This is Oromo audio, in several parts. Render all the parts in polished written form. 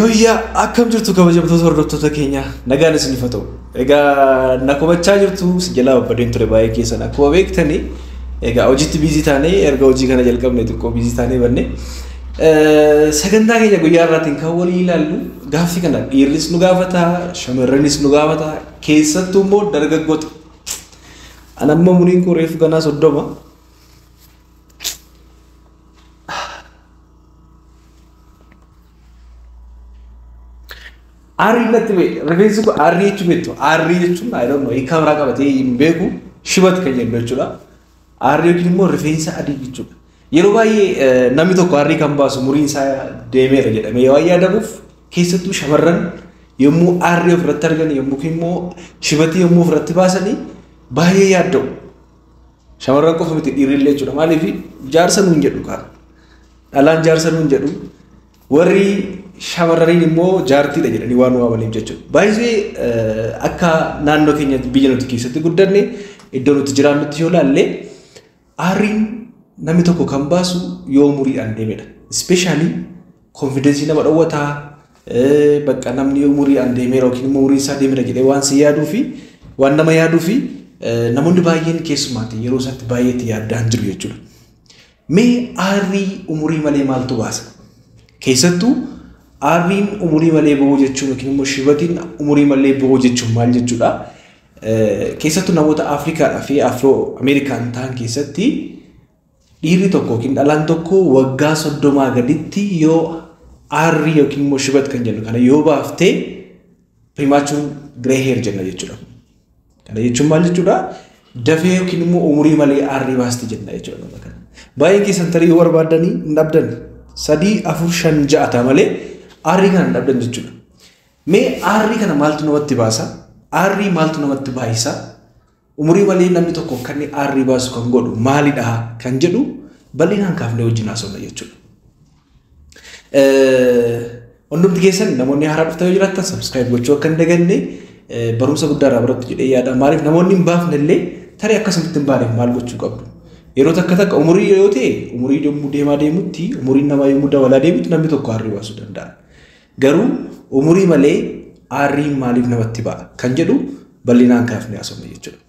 Yoyyaa akkam jirtu kabajamtoota hordoftoota keenya nagaan isiniif haa ta'u. Egaa na komachaa jirtu jalaa babbadeen ture baay'ee keessan akkuma beektanii egaa hojiitti biizii taanee erga hojii kana jalqabne xiqqoo biizii taanee banne sagantaa keenya guyyaa irraatiin kan walii ilaallu gaaffii kana dhiirris nu gaafata shamarranis nu gaafata keessattuu immoo dargaggoota. Ani amma umuriin koo reefu ganaa 30. Arri natti be rifeensi ko arri jechuun beektu arri jechuun I don't know kamera qabatee hin beeku shibat kan jennu jechuudha. Arri yookiin immoo rifeensa adii jechuudha. Yeroo baay'ee namni tokko arri kan baasu umuriin isaa deemeera jedhamee yoo yaadamuuf keessattuu shamarran yommuu arri ofirratti argan yommuu immoo shibatii yommuu ofirratti baasanii baay'ee yaadda'u. Shamarran qofa miti dhiirrillee jechuudha. Maaliif jaarsa nuun jedhu kaa dhalaan jaarsa nuun jedhu warri shamarraniin immoo jaartiidha jedhanii waan waamaniif jechuudha. Baay'ee akka naannoo keenyatti biyya nuti keessatti guddanne iddoo nuti jiraannutti yoo laalle aarriin namni tokko kan baasu yoo umuriidhaan deemedha. Especially confidence nama dhawwataa bakka namni yoo umuriidhaan deemeera yookiin immoo umuriin isaa deemeera jedhee waan si yaaduu fi waan nama yaaduu fi namoonni baay'een keessumaatti yeroo isaatti baay'eetti yaaddaan jiru jechuudha. Mee aarrii umurii malee maaltu baasa? Keessattuu Arrin umurii malee bo'uu jechuun yookiin immoo shibatiin umurii malee bo'uu jechuun maal jechuudha? Keessattuu namoota Afrikaadhaa fi Afro Ameerikaan ta'an keessatti dhiirri tokko yookiin dhalaan tokko waggaa 30 gaditti yoo arrii yookiin immoo shibat kan jennu kana yoo baaftee premature gray hair jenna jechuudha. Kana jechuun maal jechuudha? Dafee yookiin immoo umurii malee arrii baasti jenna jechuudha. Baay'een keessan tarii yoo barbaadanii hin dhabdan 3, 4, 5, 6 ta'a malee arri kana dhabdan jechuudha. Mee arri kana maaltu namatti baasa? Arri maaltu namatti baayisa? Umurii malee namni tokko kan arri baasu kan godhu maalidha kan jedhu bal'inaan kaafnee wajjin haasofna jechuudha. Hundumti keessan namoonni haaraa dhuftanii jiraattan subscribe gochuu akka hin daganne barumsa guddaa irraa barattu jedhee yaada. Maaliif namoonni hin baafne illee tarii akkasitti hin baaneef maal gochuu qabdu? Yeroo takka umurii yoo ta'e umurii yommuu deemaa deemutti umuriin namaa yommuu dabalaa deemutti namni tokko arri baasuu danda'a. Garuu umurii malee arrii maaliif namatti ba'a kan jedhu bal'inaan kaafnee haasofna jechuudha.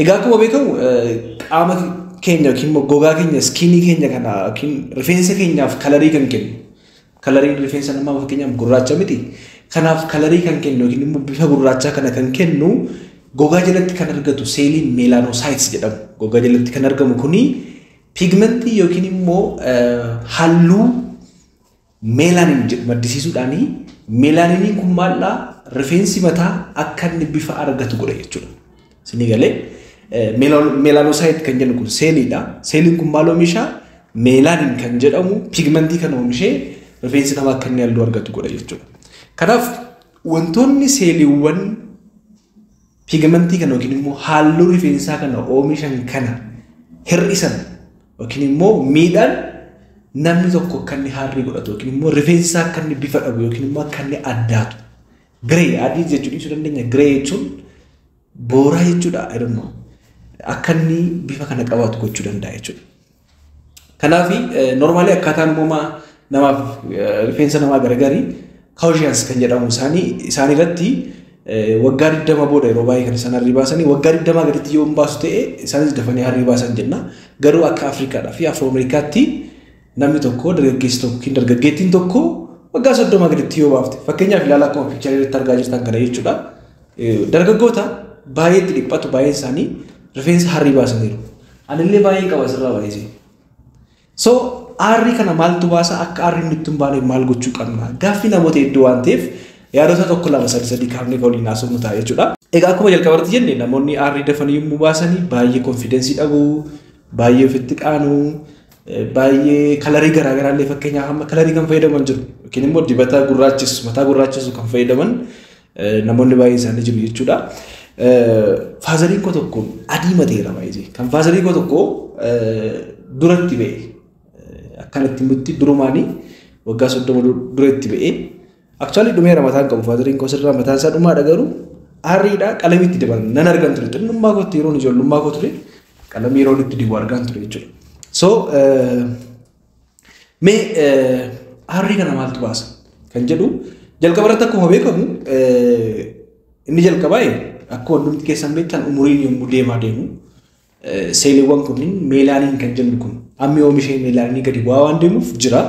Egaa akkuma beekamu qaama keenya yookiin gogaa keenya skinii keenya kana yookiin rifeensa keenyaaf kalarii kan kennu. Kalariin rifeensa namaa fakkeenyaaf gurraacha miti. Kanaaf kalarii kan kennu yookiin immoo bifa gurraachaa kana kan kennu gogaa jalatti kan argatu seeliin meelaanoosaayits jedhamu. Gogaa jalatti kan argamu kuni pigmentii yookiin immoo halluu meelaaniin maddisiisuudhaani meelaaniin kun maalla rifeensi mataa akka inni bifa argatu godha jechuudha. Isinii galee meelaanoosaayit kan jennu kun seeliidha. Seeliin kun maal oomisha? Meelaaniin kan jedhamu pigmentii kan oomishee rifeensi namaa akka inni halluu argatu godha jechuudha. Kanaaf wantoonni seeliiwwan pigmentii kana yookiin immoo halluu rifeensaa kana oomishan kana hir'isan yookiin immoo miidhaan namni tokko akka inni harrii godhatu yookiin immoo rifeensa akka inni bifa dhabu yookiin immoo akka inni addaatu. Gray adii jechuun ibsuu dandeenya. Gray jechuun booraa jechuudha. I don't know. Akka inni bifa kana qabaatu gochuu danda'a jechuudha. Kanaaf normaalii akkaataan uumamaa namaaf rifeensa namaa garagarii Caucasians kan jedhamu isaan irratti waggaa 20 booda yeroo baay'ee kan isaan harrii baasanii waggaa 20 gaditti yoo baasu ta'e isaanis dafanii harrii baasan jenna. Garuu akka Afrikaadhaa fi Afro Ameerikaatti namni tokko dargaggeessi tokko yookiin dargaggeettiin tokko waggaa 30 gaditti yoo baafte fakkeenyaaf ilaalaa akkuma piikcharii irratti argaa jirtan kana jechuudha. Dargaggoota baay'eetti dhiphatu baay'een isaanii rifeensa harrii baasaniiru. Anillee baay'een qaba asirraa baay'ee. So aarrii kana maaltu baasa? Akka aarriin nutti hin baaneef maal gochuu qabna? Gaaffii namoota hedduu waan ta'eef yaadota tokko lama sadii kaafnee waliin haasofnu ta'a jechuudha. Egaa akkuma jalqabarratti jenne namoonni aarrii dafanii yommuu baasanii baay'ee konfidensii dhabu, baay'ee ofitti qaanu, baay'ee kalarii garaagaraa illee fakkeenyaaf amma kalarii kan fayyadaman jiru yookiin immoo dibata gurraachisu mataa gurraachisu kan fayyadaman namoonni baay'een isaanii jiru jechuudha. Faazariin koo tokko adii mateera baay'ee kan faazariin koo tokko duratti ba'e akkanatti mutti durumaanii waggaa 30 duratti ba'e actually dhumeera mataan qabu faazariin koo sirraa mataan isaa dhumaadha garuu aarriidha qalamitti dabalan nan argan ture xinnummaa kootti yeroo ijoollummaa koo ture qalamii yeroo itti dibu argan ture jechuudha. So mee aarrii kana maaltu baasa kan jedhu jalqaba irratti akkuma beekamu inni jalqabaa akkuma hundumti keessan beektan umuriin yommuu deemaa deemu seeliiwwan kunniin meelaaniin kan jennu kun ammi oomishee meelaanii gadi bu'aa waan deemuuf jira.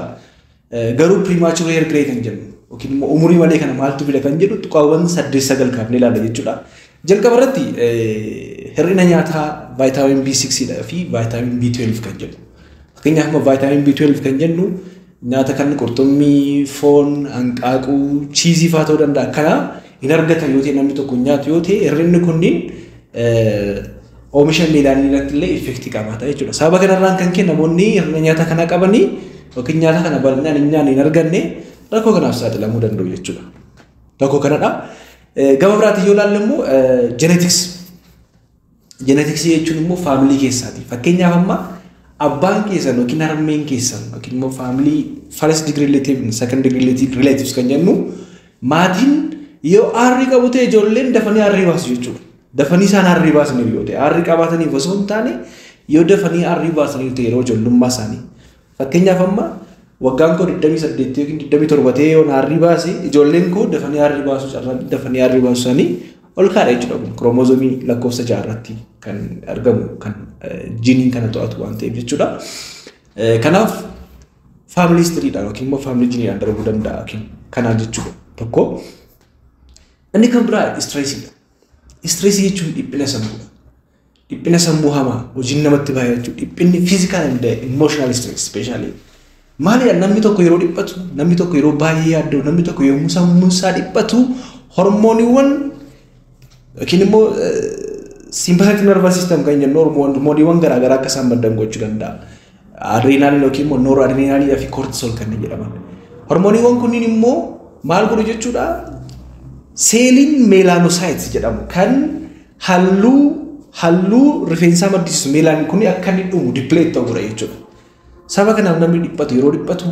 Garuu premature hair grey kan jennu yookiin immoo umurii malee kana maaltu fida kan jedhu tuqaawwan 8-9 kaafnee ilaalla jechuudha. Jalqaba irratti hir'ina nyaataa vaayitaamin B6 fi vaayitaamin B12 kan jennu. Fakkeenyaaf vaayitaamin B12 kan jennu nyaata kan qurxummii, foon, hanqaaquu, chiizii fa'aa ta'uu danda'a. Kana hin argatan yoo ta'e namni tokko nyaatu yoo ta'e hir'inni kunniin oomisha meelaanii irratti illee effektii qabaata jechuudha. Sababa kanarraan kan ka'e namoonni hir'ina nyaata kana qabanii yookiin nyaata kana bal'inaan hin arganne rakkoo kanaaf saaxilamuu danda'u jechuudha. Rakkoo kanadha. Gama biraatiin yoo ilaalle immoo genetics. Genetics jechuun immoo faamilii keessaati. Fakkeenyaaf amma abbaan keessan yookiin harmeen keessan yookiin immoo faamilii first degree relative second degree relatives kan jennu maatiin yoo aarri qabu ta'e ijoolleen dafanii aarrii baasu jechuudha. Dafanii isaan aarrii baasanii yoo ta'e aarrii qabaataniif osoo hin taane yoo dafanii aarrii baasanii ta'e yeroo ijoollummaa isaanii. Fakkeenyaaf amma waggaan koo 28 yookiin 27 ta'ee yoo aarrii baase ijoolleen koo dafanii aarrii baasu carraan dafanii aarrii baasu isaanii ol kaadha jechuudha. Kiroomozoomii lakkoofsa 6 irratti kan argamu kan jiiniin kana to'atu waan ta'eef jechuudha. Kanaaf faamilii histiriidhaan yookiin immoo faamilii jiiniidhaan darbuu danda'a yookiin kanaan jechuudha tokko. Inni kan biraa stresiidha. Stress jechuun dhiphina sammuudha. Dhiphina sammuu hamaa hojiin namatti baay'ee jechuudha. Dhiphinni physical and emotional stress especially. Maali namni tokko yeroo dhiphatu, namni tokko yeroo baay'ee yaadda'u, namni tokko yommuu sammuun isaa dhiphatu hormooniiwwan yookiin immoo sympathetic nervous system kan jennu hormooniiwwan garaagaraa akka isaan maddan gochuu danda'a. Adrenaaliin yookiin immoo noradrenaaliidhaa fi cortisol kanneen jedhaman. Hormooniiwwan kunniin immoo maal godhu jechuudha? Seeliin meelaanosaayits jedhamu kan halluu rifeensaa maddisiisu meelaanin kun akka inni dhumu dipleet ta'u godha jechuudha. Sababa kanaaf namni dhiphatu yeroo dhiphatu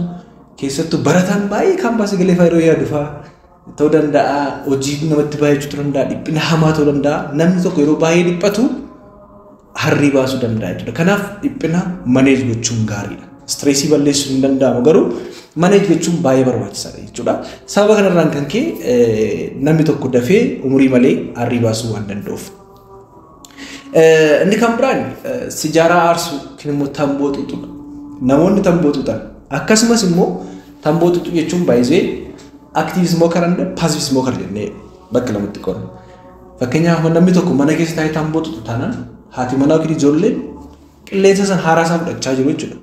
keessattuu barataan baay'ee kaampaasii galee faayidoo yaadu fa'aa ta'uu danda'a. Hojii namatti baay'achuu ta'uu danda'a. Dhiphina hamaa ta'uu danda'a. Namni tokko yeroo baay'ee dhiphatu harrii baasuu danda'a jechuudha. Kanaaf dhiphina maneej gochuun gaariidha. Stressii balleessuu hin danda'amu garuu maneej gochuun baay'ee barbaachisaadha jechuudha. Sababa kanarraan kan ka'e namni tokko dafee umurii malee harrii baasuu waan danda'uuf. Inni kan biraan sijaaraa aarsuu yookiin immoo tamboo xuuxuudha. Namoonni tamboo xuuxan akkasumas immoo tamboo xuuxuu jechuun baay'ee active smoker and passive smoker jennee bakka lamatti qoodna. Fakkeenyaaf namni tokko mana keessa taa'ee tamboo xuuxu taanaan haati manaa yookiin ijoolleen qilleensa san haaraa isaa fudhachaa jiru jechuudha.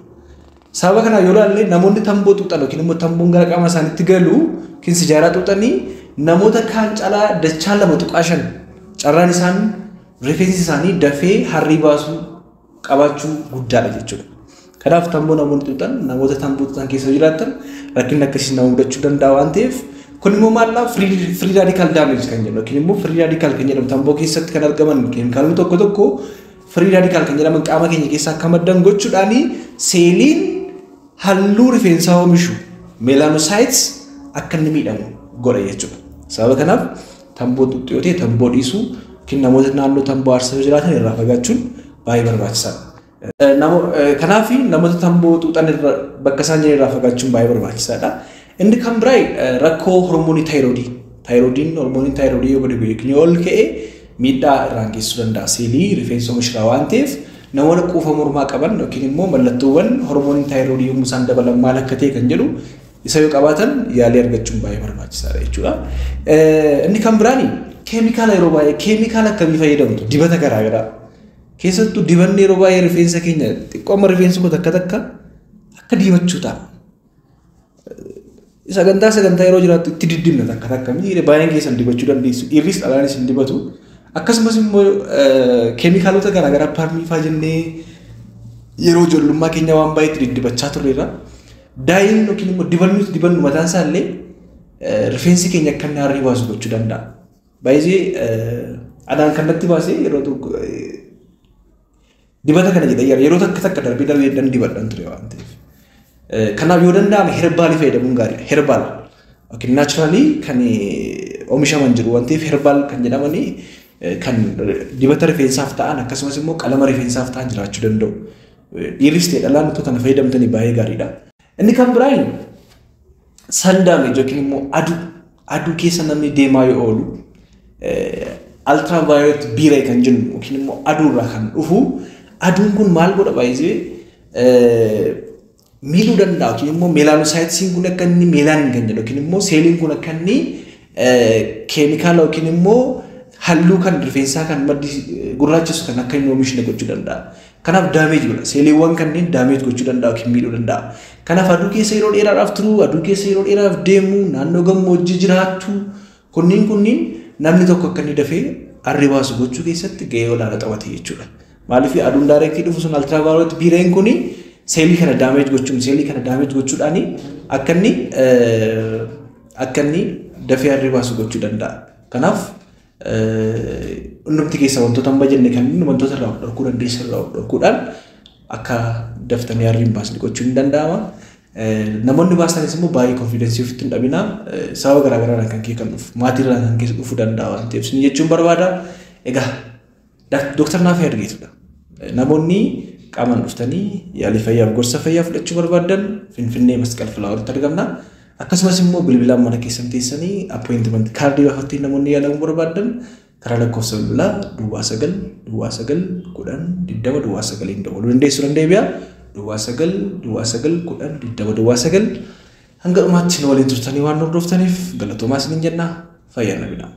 Sababa kanaa yoo ilaalle namoonni tamboo xuuxan yookiin immoo tamboon gara qaama isaaniitti galu yookiin sijaaraa xuuxanii namoota kaan caalaa dachaa 2.5 carraan isaan rifeensi isaanii dafee harrii baasuu qabaachuu guddaadha jechuudha. Kanaaf tamboo namoonni xuuxan namoota tamboo xuuxan keessa jiraatan rakkinni akkasii nama mudachuu danda'a waan ta'eef kun immoo maallaa free radical damage kan jedhamu yookiin immoo free radical kan jedhamu tamboo keessatti kan argaman keemikaalonni tokko tokko free radical kan jedhaman qaama keenya keessaa akka maddan gochuudhaan seeliin halluu rifeensaa oomishu meelaanosaayits akka inni miidhamu godha jechuudha. Sababa kanaaf tamboo xuuxuu yoo ta'e tamboo dhiisuu yookiin namoota naannoo tamboo aarsanii jiraatan irraa fagaachuun baay'ee barbaachisaadha. Kanaaf namoota tamboo xuuxan bakka isaan jiran irraa fagaachuun baay'ee barbaachisaadha. Inni kan biraa rakkoo hormoonii taayiroodii. Taayiroodiin hormooniin taayiroodii yoo gadi bu'ee ol ka'ee miidhaa irraan geessisuu danda'a. Seelii rifeensa oomishuudha waan ta'eef namoonni quufa mormaa qaban yookiin immoo mallattoowwan hormooniin taayiroodii yommuu isaan dabalan maal akka ta'e kan jedhu isa yoo qabaatan yaalii argachuun baay'ee barbaachisaadha jechuudha. Inni kan biraan keemikaala yeroo baay'ee keemikaala akkamii fayyadamtu dibata garaagaraa. Keessattuu dibanni yeroo baay'ee rifeensa keenya xiqqooma rifeensi kun akka dibachuu ta'a. Sagantaa yeroo jiraattu itti diddibna takka baay'een keessan dibachuu dandeessu. Dhiirris dhalaanis hin dibatu. Akkasumas immoo keemikaalota garaagaraa paarmiifaa jennee yeroo ijoollummaa keenya waan baay'ee itti diddibachaa turreerra. Daa'iin yookiin immoo dibannu mataan isaa illee rifeensi keenya akka inni harrii baasu gochuu danda'a. Baay'ee adaan kan natti baasee yeroo tokko dibata kana jedhee yeroo takka darbee dibadhan ture waan ta'eef. Kanaaf yoo danda'ame herbaalii fayyadamuun gaariidha. Herbaal yookiin naachuraalii kan oomishaman jiru waan ta'eef herbaal kan jedhamanii kan dibata rifeensaaf ta'an akkasumas immoo qalama rifeensaaf ta'an jiraachuu danda'u. Dhiirris ta'e dhalaan utuu kana fayyadamtanii baay'ee gaariidha. Inni kan biraan sandaameej yookiin immoo aduu keessa namni deemaa yoo oolu ultraviolet biiray kan jennu yookiin immoo aduurraa kan dhufu aduun kun maal godha baay'ee miidhuu danda'a yookiin immoo meelaanosaayitisiin kun akka inni meelaanin kan jedhu yookiin immoo seeliin kun akka inni keemikaala yookiin immoo halluu kan rifeensaa kan maddi gurraacheessu kan akka inni oomishne gochuu danda'a. Kanaaf daameej godha. Seeliiwwan kanneen daameej gochuu danda'a yookiin miidhuu danda'a. Kanaaf aduu keessa yeroo dheeraadhaaf turuu, aduu keessa yeroo dheeraaf deemuu, naannoo gammoojjii jiraattu kunniin namni tokko akka inni dafee arri baasu gochuu keessatti gahee olaanaa taphate jechuudha. Maaliif aduun daayirektii dhufu sun ultraviolet biireen kuni seelii kana daameej gochuudhaan akka inni dafee arri baasu gochuu danda'a. Kanaaf hundumti keessa wantoota amma jenne kan wantoota irraa dhorkuu dandeessan irraa dhorkuudhaan akka daftanii arri hin baasne gochuun ni danda'ama. Namoonni baasanis immoo baay'ee konfiidensii ofitti hin dhabinaa sababa garaagaraa kan kee kan dhufu maatii irraa kan keessa dhufuu danda'a waan ta'eef isin jechuun barbaada. Egaa Dooktar Naafii argeetudha. Namoonni qaamaan dhuftanii yaalii fayyaaf gorsa fayyaa fudhachuu barbaadan Finfinnee Masqal Filaawaritti argamna. Akkasumas immoo bilbilaan mana keessan teessanii appointment kaardii baafattee namoonni yaalamuu barbaadan karaa lakkoofsa bilbilaa 9910 dawwaluu dandeessu dandeebi'a. 9910 hanga dhumaatti nu waliin turtanii waan hordoftaniif galatoomaa isiniin jenna. Fayyaa nagaa.